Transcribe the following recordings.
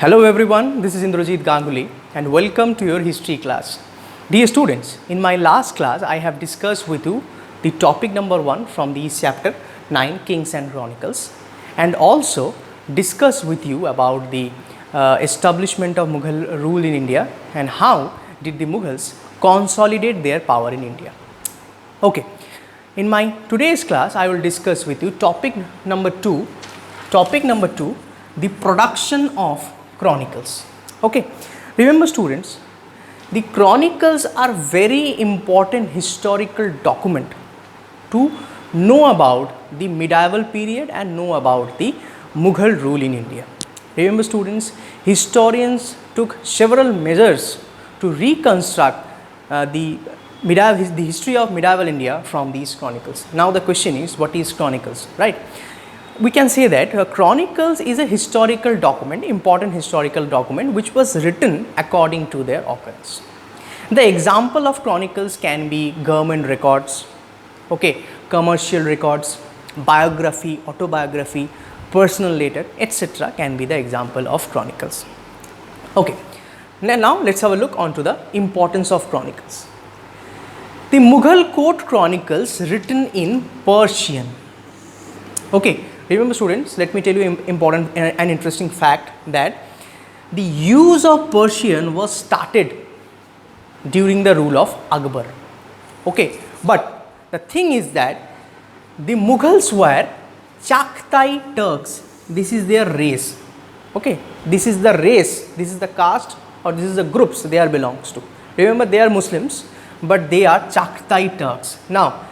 Hello everyone, this is Indrajit Ganguly and welcome to your history class. Dear students, in my last class I have discussed with you the topic number 1 from the chapter 9 Kings and Chronicles and also discussed with you about the establishment of Mughal rule in India and how did the Mughals consolidate their power in India. Okay, in my today's class I will discuss with you topic number 2, the production of Chronicles. Okay, remember students, the Chronicles are very important historical document to know about the medieval period and know about the Mughal rule in India. Remember students, historians took several measures to reconstruct the history of medieval India from these chronicles. Now the question is, what is chronicles, right? We can say that chronicles is a historical document, important historical document which was written according to their occurrence. The example of chronicles can be government records, okay, commercial records, biography, autobiography, personal letter, etc. can be the example of chronicles. Okay, now let's have a look onto the importance of chronicles. The Mughal court chronicles written in Persian. Okay, remember students, let me tell you important and interesting fact that the use of Persian was started during the rule of Akbar. Okay, but the thing is that the Mughals were Chagatai Turks. This is their race. Okay, this is the race, this is the caste or this is the groups they are belongs to. Remember, they are Muslims, but they are Chagatai Turks. Now,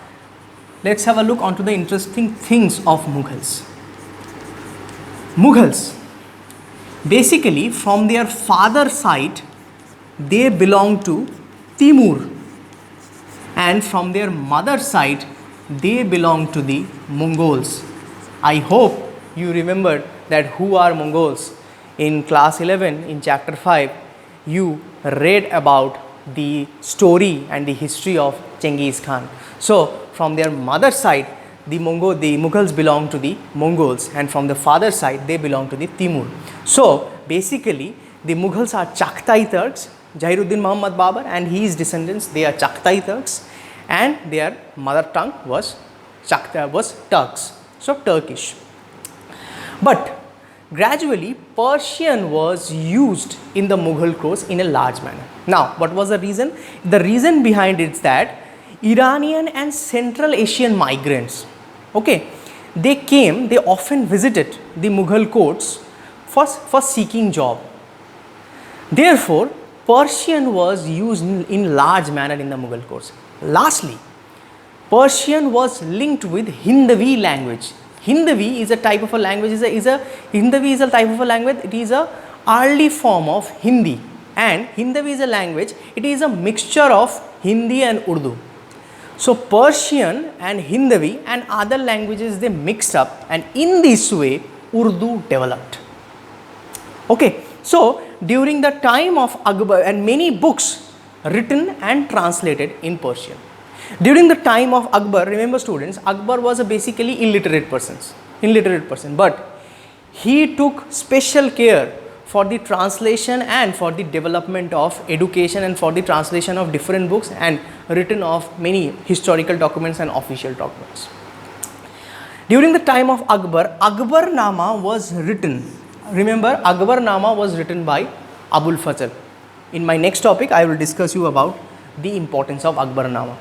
let's have a look onto the interesting things of Mughals. Mughals, basically from their father side, they belong to Timur, and from their mother side, they belong to the Mongols. I hope you remember that who are Mongols. In class 11, in chapter 5, you read about the story and the history of Genghis Khan. So, from their mother side, the Mughals belong to the Mongols, and from the father side, they belong to the Timur. So, basically, the Mughals are Chagatai Turks, Jahiruddin Muhammad Babur and his descendants, they are Chagatai Turks, and their mother tongue was Turks, so Turkish. But gradually, Persian was used in the Mughal courts in a large manner. Now, what was the reason? The reason behind it is that Iranian and Central Asian migrants, okay, they often visited the Mughal courts for seeking job. Therefore, Persian was used in large manner in the Mughal courts. Lastly, Persian was linked with Hindavi language. Hindavi is a type of a language, Hindavi is a type of a language, it is a early form of Hindi, and Hindavi is a language, it is a mixture of Hindi and Urdu. So, Persian and Hindavi and other languages, they mixed up, and in this way Urdu developed. Okay, so during the time of Akbar, and many books written and translated in Persian. During the time of Akbar, remember students, Akbar was a basically illiterate person, but he took special care for the translation and for the development of education and for the translation of different books and written of many historical documents and official documents. During the time of Akbar, Akbarnama was written. Remember, Akbarnama was written by Abul Fazl. In my next topic, I will discuss you about the importance of Akbarnama.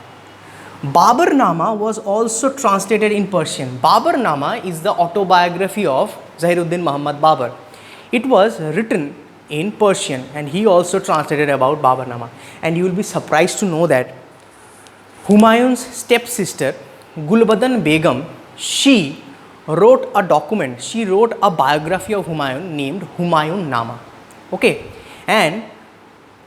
Badshahnama was also translated in Persian. Badshahnama is the autobiography of Jahiruddin Muhammad Babur. It was written in Persian and he also translated about Badshahnama. And you will be surprised to know that Humayun's stepsister Gulbadan Begum, she wrote a document, she wrote a biography of Humayun named Humayunnama. Okay, and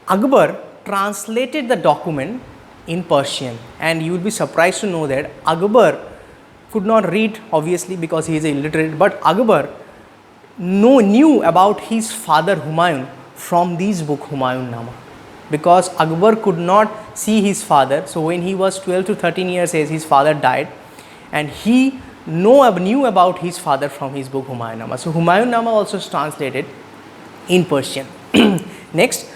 Akbar translated the document in Persian, and you will be surprised to know that Akbar could not read obviously because he is illiterate, but Akbar knew about his father Humayun from this book Humayunnama, because Akbar could not see his father. So when he was 12 to 13 years age, his father died, and he knew about his father from his book Humayunnama. So Humayunnama also is translated in Persian. Next,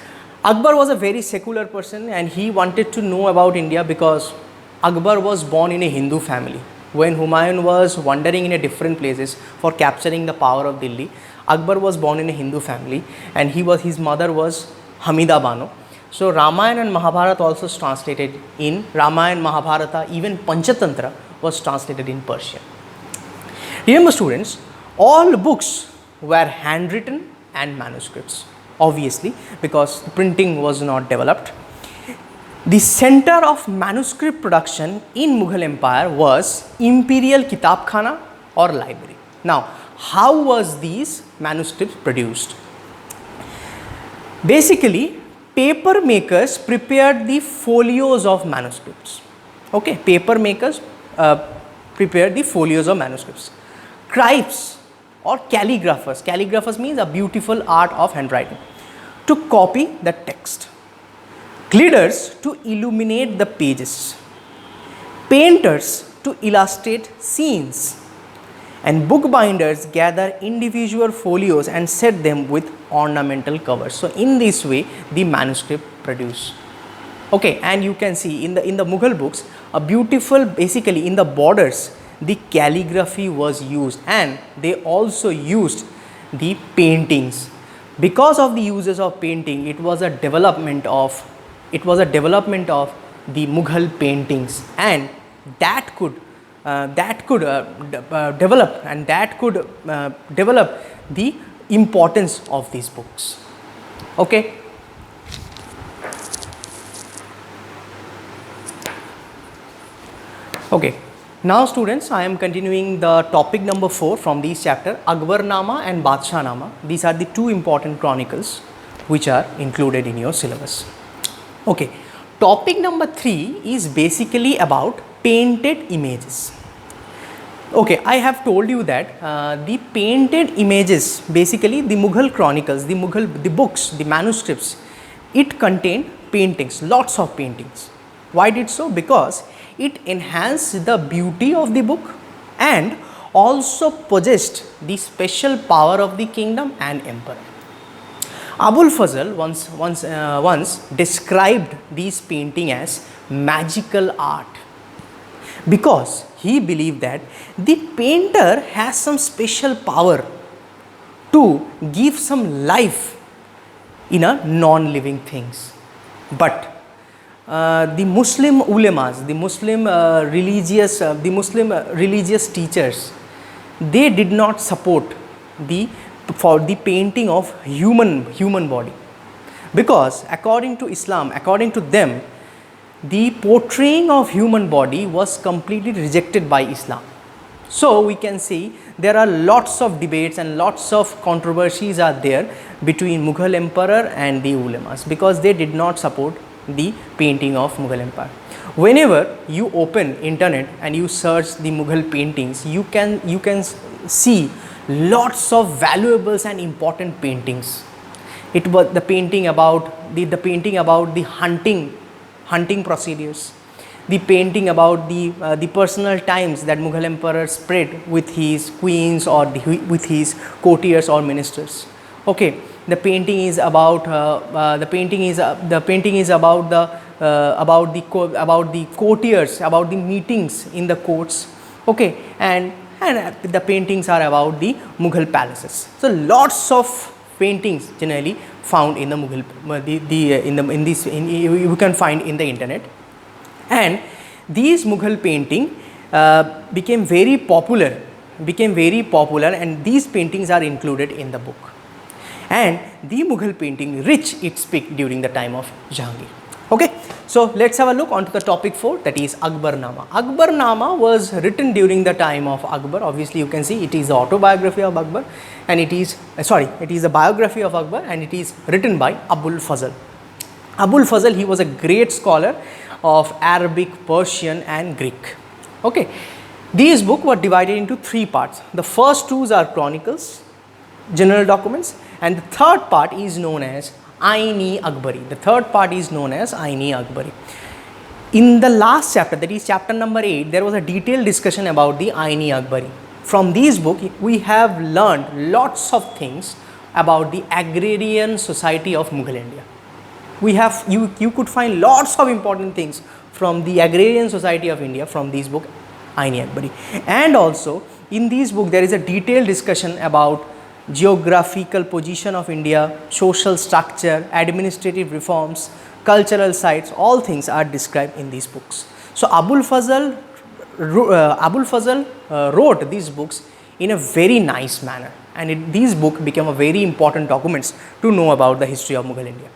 Akbar was a very secular person and he wanted to know about India because Akbar was born in a Hindu family. When Humayun was wandering in a different places for capturing the power of Delhi, Akbar was born in a Hindu family and his mother was Hamida Bano. So Ramayana and Mahabharata also translated in Ramayana, Mahabharata, even Panchatantra was translated in Persian. Remember students, all books were handwritten and manuscripts, obviously because printing was not developed. The center of manuscript production in Mughal Empire was Imperial Kitabkhana or library. Now, how was these manuscripts produced? Basically, paper makers prepared the folios of manuscripts. Okay, paper makers prepared the folios of manuscripts. Scribes or calligraphers means a beautiful art of handwriting, to copy the text. Gilders to illuminate the pages. Painters to illustrate scenes. And bookbinders gather individual folios and set them with ornamental covers. So in this way the manuscript produced. Okay, and you can see in the Mughal books a beautiful, basically in the borders the calligraphy was used and they also used the paintings. Because of the uses of painting, it was a development of the Mughal paintings, and that could develop the importance of these books. Okay. Okay. Now students, I am continuing the topic number 4 from this chapter, Akbarnama and Badshahnama. These are the two important chronicles which are included in your syllabus. Okay, topic number 3 is basically about painted images. Okay, I have told you that the painted images, basically the Mughal chronicles, the books, the manuscripts, it contained paintings, lots of paintings. Why did so? Because it enhanced the beauty of the book and also possessed the special power of the kingdom and emperor. Abul Fazl once described these paintings as magical art because he believed that the painter has some special power to give some life in a non-living things. But the Muslim ulemas, the Muslim religious teachers, they did not support the painting of human body, because according to Islam, according to them, the portraying of human body was completely rejected by Islam. So we can see there are lots of debates and lots of controversies are there between Mughal emperor and the ulemas, because they did not support the painting of Mughal Empire. Whenever you open internet and you search the Mughal paintings, you can see lots of valuables and important paintings. It was the painting about the hunting procedures, the painting about the personal times that Mughal emperor spent with his queens or with his courtiers or ministers. Okay, the painting is about the courtiers, about the meetings in the courts. Okay, and the paintings are about the Mughal palaces. So lots of paintings generally found in the Mughal you can find in the internet, and these Mughal painting became very popular, and these paintings are included in the book. And the Mughal painting reached its peak during the time of Jahangir. Okay, so let's have a look onto the topic 4, that is Akbarnama. Akbarnama was written during the time of Akbar. Obviously you can see it is the autobiography of Akbar, and it is a biography of Akbar, and it is written by Abul Fazl. Abul Fazl, he was a great scholar of Arabic, Persian and Greek. Okay, these books were divided into 3 parts. The first 2 are chronicles, general documents, and the third part is known as Aini Akbari. In the last chapter, that is chapter number 8, there was a detailed discussion about the Aini Akbari. From these book we have learned lots of things about the agrarian society of Mughal India. You could find lots of important things from the agrarian society of India from this book, Ain-e-Akbari. And also in this book there is a detailed discussion about geographical position of India, social structure, administrative reforms, cultural sites, all things are described in these books. So Abul Fazl wrote these books in a very nice manner, and these books became a very important documents to know about the history of Mughal India.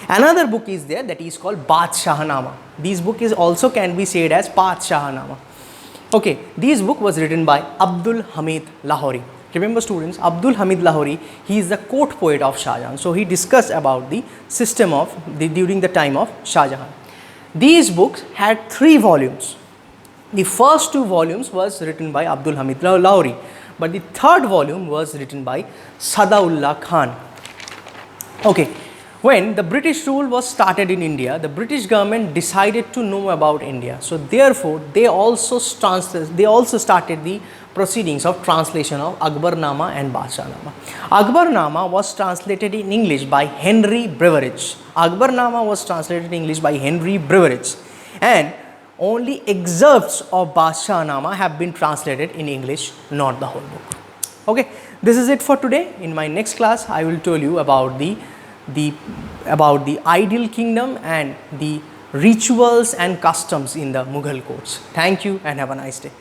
Another book is there that is called Badshahnama. This book is also can be said as Badshahnama. Okay, this book was written by Abdul Hamid Lahori. Remember students, Abdul Hamid Lahori, he is the court poet of Shah Jahan. So he discussed about the system of during the time of Shah Jahan. These books had 3 volumes. The first 2 volumes was written by Abdul Hamid Lahori, but the third volume was written by Sadaullah Khan. Okay, when the British rule was started in India, the British government decided to know about India. So therefore, they also started the proceedings of translation of Akbarnama and Badshahnama. Akbarnama was translated in English by Henry Beveridge. Akbarnama was translated in English by Henry Beveridge, and only excerpts of Badshahnama have been translated in English, not the whole book. Okay, this is it for today. In my next class, I will tell you about the ideal kingdom and the rituals and customs in the Mughal courts. Thank you and have a nice day.